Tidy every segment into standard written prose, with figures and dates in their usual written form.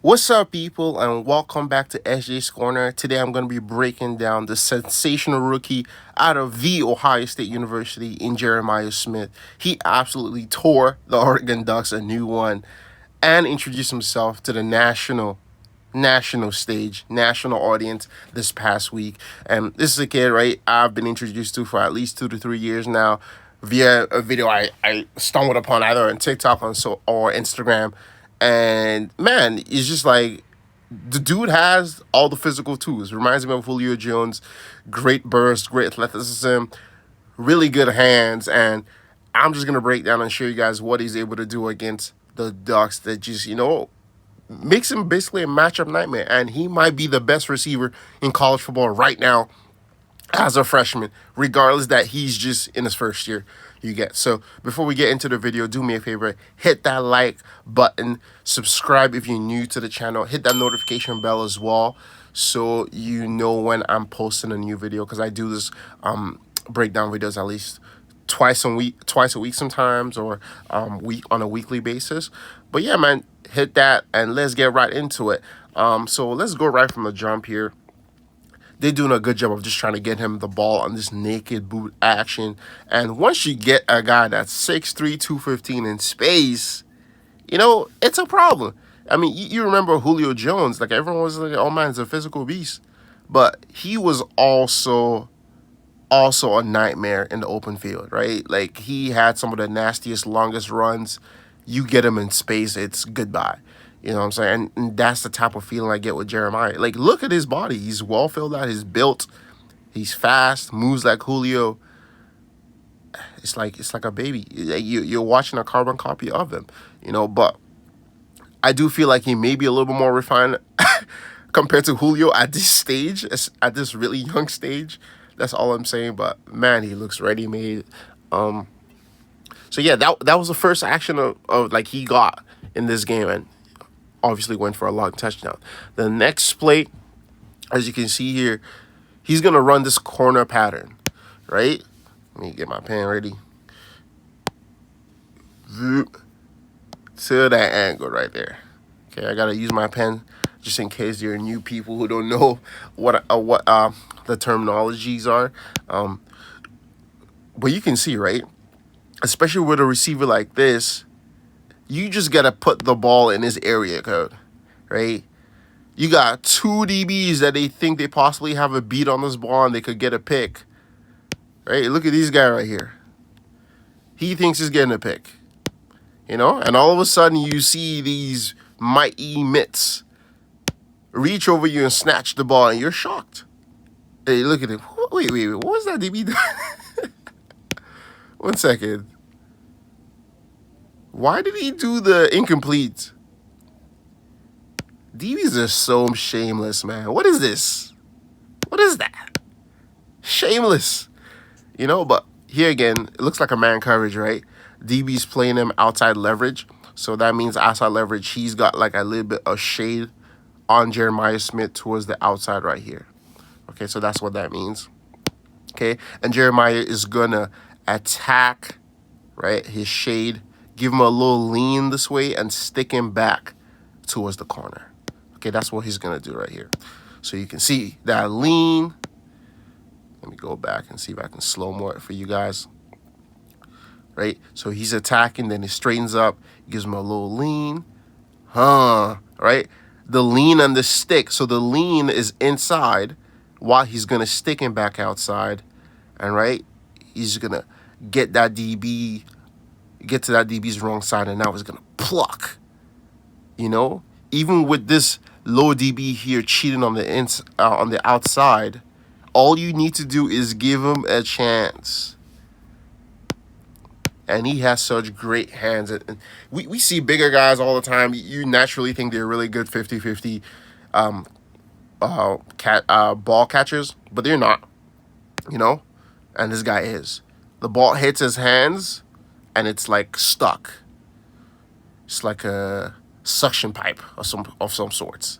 What's up, people, and welcome back to SJ's Corner. Today, I'm going to be breaking down the sensational rookie out of the Ohio State University in Jeremiah Smith. He absolutely tore the Oregon Ducks a new one and introduced himself to the national stage, national audience this past week. And this is a kid, right, I've been introduced to for at least 2 to 3 years now via a video I stumbled upon either on TikTok or Instagram. And man, it's just like the dude has all the physical tools. Reminds me of Julio Jones. Great burst, great athleticism, really good hands. And I'm just gonna break down and show you guys what he's able to do against the Ducks that just, makes him basically a matchup nightmare. And he might be the best receiver in college football right now as a freshman, regardless that he's just in his first year. You get so before we get into the video, do me a favor, hit that like button, subscribe if you're new to the channel, hit that notification bell as well, so you know when I'm posting a new video, because I do this breakdown videos at least twice a week sometimes, or week on a weekly basis. But yeah, man, hit that and let's get right into it. So let's go right from the jump here. They're doing a good job of just trying to get him the ball on this naked boot action. And once you get a guy that's 6'3", 215 in space, it's a problem. I mean, you remember Julio Jones. Like, everyone was like, oh, man, he's a physical beast. But he was also a nightmare in the open field, right? Like, he had some of the nastiest, longest runs. You get him in space, it's goodbye. You know what I'm saying? And that's the type of feeling I get with Jeremiah. Like, look at his body. He's well filled out. He's built. He's fast. Moves like Julio. It's like a baby. You're watching a carbon copy of him. But I do feel like he may be a little bit more refined compared to Julio at this stage, at this really young stage. That's all I'm saying. But man, he looks ready made. So yeah, that was the first action of like he got in this game, and obviously went for a long touchdown. The next play, as you can see here, he's going to run this corner pattern, right? Let me get my pen ready. To that angle right there. Okay, I got to use my pen just in case there are new people who don't know what the terminologies are. But you can see, right? Especially with a receiver like this, you just got to put the ball in his area code, right? You got two DBs that they think they possibly have a beat on this ball and they could get a pick, right? Look at this guy right here. He thinks he's getting a pick, and all of a sudden you see these mighty mitts reach over you and snatch the ball, and you're shocked. Hey, look at him. Wait, what was that DB doing? 1 second. Why did he do the incomplete? DBs are so shameless, man. What is this? What is that? Shameless. But here again, it looks like a man coverage, right? DB's playing him outside leverage. So that means outside leverage, he's got like a little bit of shade on Jeremiah Smith towards the outside right here. Okay, so that's what that means. Okay, and Jeremiah is going to attack, right, his shade, give him a little lean this way, and stick him back towards the corner. Okay, that's what he's going to do right here. So you can see that lean. Let me go back and see if I can slow-mo it for you guys. Right? So he's attacking, then he straightens up, gives him a little lean. Right? The lean and the stick. So the lean is inside while he's going to stick him back outside. And right? He's going to get to that DB's wrong side, and now he's going to pluck. Even with this low DB here cheating on the outside, all you need to do is give him a chance. And he has such great hands. And we see bigger guys all the time. You naturally think they're really good 50-50 ball catchers, but they're not, And this guy is. The ball hits his hands, and it's like stuck. It's like a suction pipe of some sorts.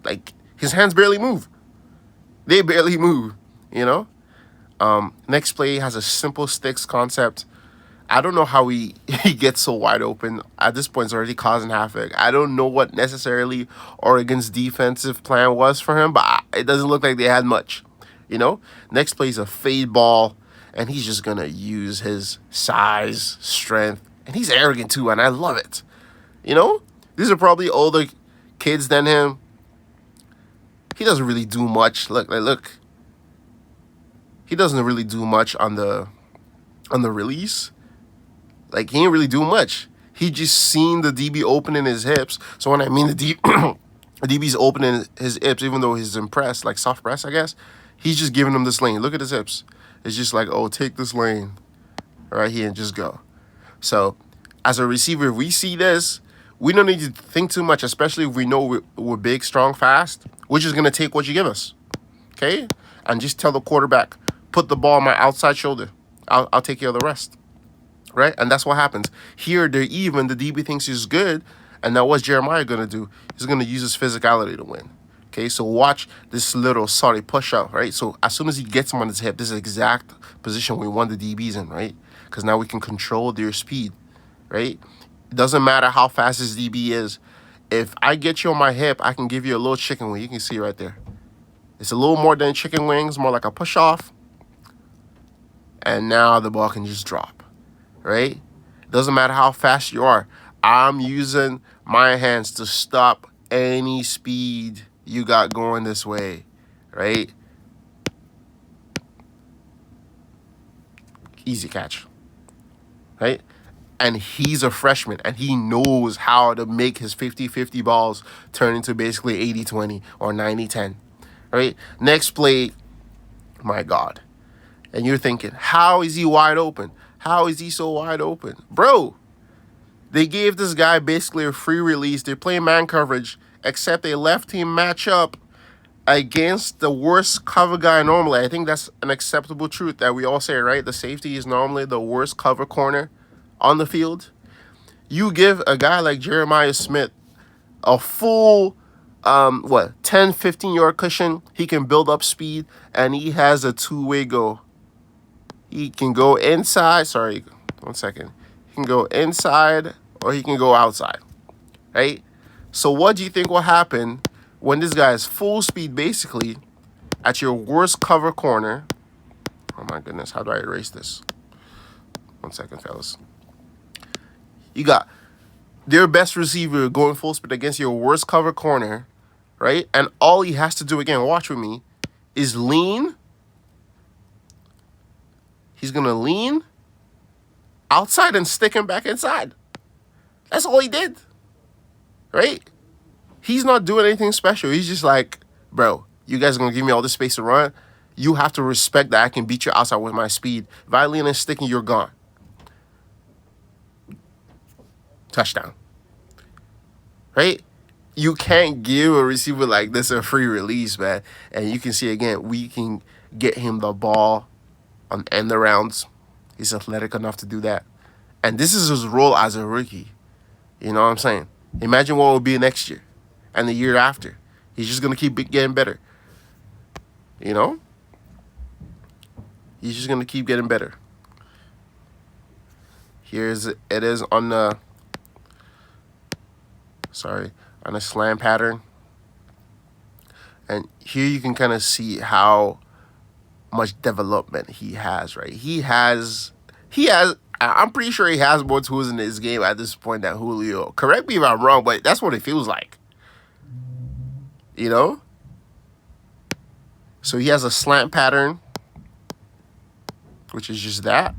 Like, his hands barely move. They barely move, Next play has a simple sticks concept. I don't know how he gets so wide open. At this point, it's already causing havoc. I don't know what necessarily Oregon's defensive plan was for him, but it doesn't look like they had much. You know? Next play is a fade ball, and he's just going to use his size, strength, and he's arrogant too, and I love it. You know? These are probably older kids than him. He doesn't really do much. Look. He doesn't really do much on the release. Like, he ain't really do much. He just seen the DB opening his hips. So when I mean the DB's opening his hips, even though he's impressed, like soft press, I guess, he's just giving him this lane. Look at his hips. It's just like, oh, take this lane right here and just go. So as a receiver, if we see this, we don't need to think too much, especially if we know we're big, strong, fast. We're just going to take what you give us, okay? And just tell the quarterback, put the ball on my outside shoulder. I'll take care of the rest. Right? And that's what happens. Here, they're even. The DB thinks he's good. And now what's Jeremiah going to do? He's going to use his physicality to win. Okay, so watch this little push out, right? So as soon as he gets him on his hip, this is the exact position we want the DBs in, right? Because now we can control their speed, right? It doesn't matter how fast this DB is. If I get you on my hip, I can give you a little chicken wing. You can see right there. It's a little more than chicken wings, more like a push off. And now the ball can just drop. Right? Doesn't matter how fast you are. I'm using my hands to stop any speed you got going this way. Right? Easy catch. Right? And he's a freshman, and he knows how to make his 50-50 balls turn into basically 80-20 or 90-10. Right? Next play, my God. And you're thinking, how is he wide open? How is he so wide open? Bro, they gave this guy basically a free release. They're playing man coverage, except they left him match-up against the worst cover guy normally. I think that's an acceptable truth that we all say, right? The safety is normally the worst cover corner on the field. You give a guy like Jeremiah Smith a full 10, 15-yard cushion. He can build up speed, and he has a two-way go. He can go inside. Sorry, 1 second. He can go inside or he can go outside, right? So what do you think will happen when this guy is full speed basically at your worst cover corner? Oh, my goodness. How do I erase this? 1 second, fellas. You got their best receiver going full speed against your worst cover corner, right? And all he has to do, again, watch with me, is lean. He's going to lean outside and stick him back inside. That's all he did. Right? He's not doing anything special. He's just like, bro, you guys are going to give me all this space to run. You have to respect that I can beat you outside with my speed. If I lean and sticking, you're gone. Touchdown. Right? You can't give a receiver like this a free release, man. And you can see, again, we can get him the ball on end arounds. He's athletic enough to do that. And this is his role as a rookie. You know what I'm saying? Imagine what it will be next year and the year after. He's just going to keep getting better. You know? He's just going to keep getting better. It is on the, on a slant pattern. And here you can kind of see how much development he has, right? I'm pretty sure he has more tools in his game at this point than Julio. Correct me if I'm wrong, but that's what it feels like. You know? So he has a slant pattern, which is just that.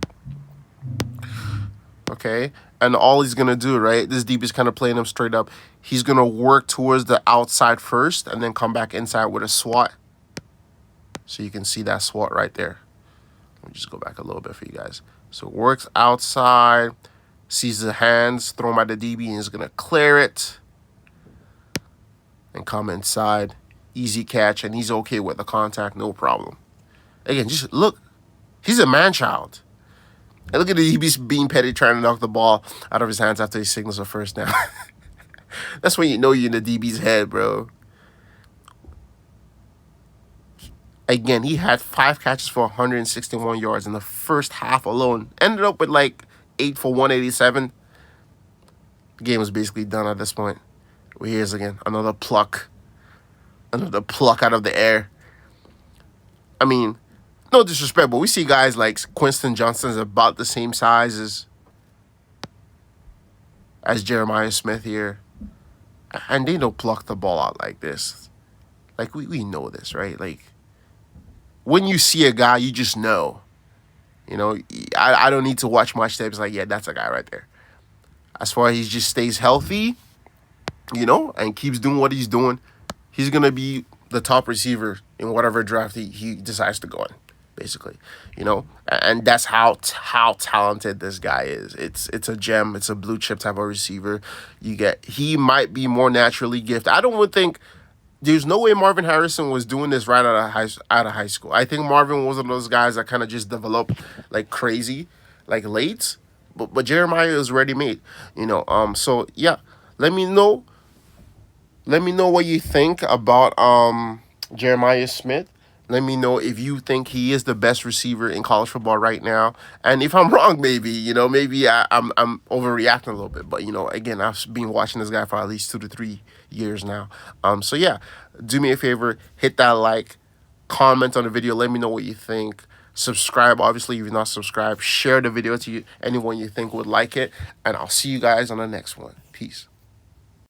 Okay? And all he's going to do, right? This deep is kind of playing him straight up. He's going to work towards the outside first and then come back inside with a swat. So you can see that swat right there. Let me just go back a little bit for you guys. So works outside, sees the hands, throw him at the DB, and is going to clear it and come inside. Easy catch, and he's okay with the contact, no problem. Again, just look. He's a man-child. And look at the DB being petty, trying to knock the ball out of his hands after he signals a first down. That's when you know you're in the DB's head, bro. Again, he had 5 catches for 161 yards in the first half alone. Ended up with like 8 for 187. The game is basically done at this point. Well, here's again another pluck out of the air. I mean, no disrespect, but we see guys like Quinton Johnston's about the same size as Jeremiah Smith here, and they don't pluck the ball out like this. Like we know this, right? Like when you see a guy, you just know. You know, I don't need to watch much tape. It's like, yeah, that's a guy right there. As far as he just stays healthy, you know, and keeps doing what he's doing, he's going to be the top receiver in whatever draft he decides to go in, basically. You know, and that's how talented this guy is. It's a gem. It's a blue chip type of receiver. He might be more naturally gifted. I don't think there's no way Marvin Harrison was doing this right out of high school. I think Marvin was one of those guys that kind of just developed like crazy, like late. But Jeremiah is ready made, you know. So yeah, let me know what you think about Jeremiah Smith. Let me know if you think he is the best receiver in college football right now. And if I'm wrong, maybe I'm overreacting a little bit. But, you know, again, I've been watching this guy for at least 2 to 3 years now. So, yeah, do me a favor. Hit that like. Comment on the video. Let me know what you think. Subscribe, obviously, if you're not subscribed. Share the video to anyone you think would like it. And I'll see you guys on the next one. Peace.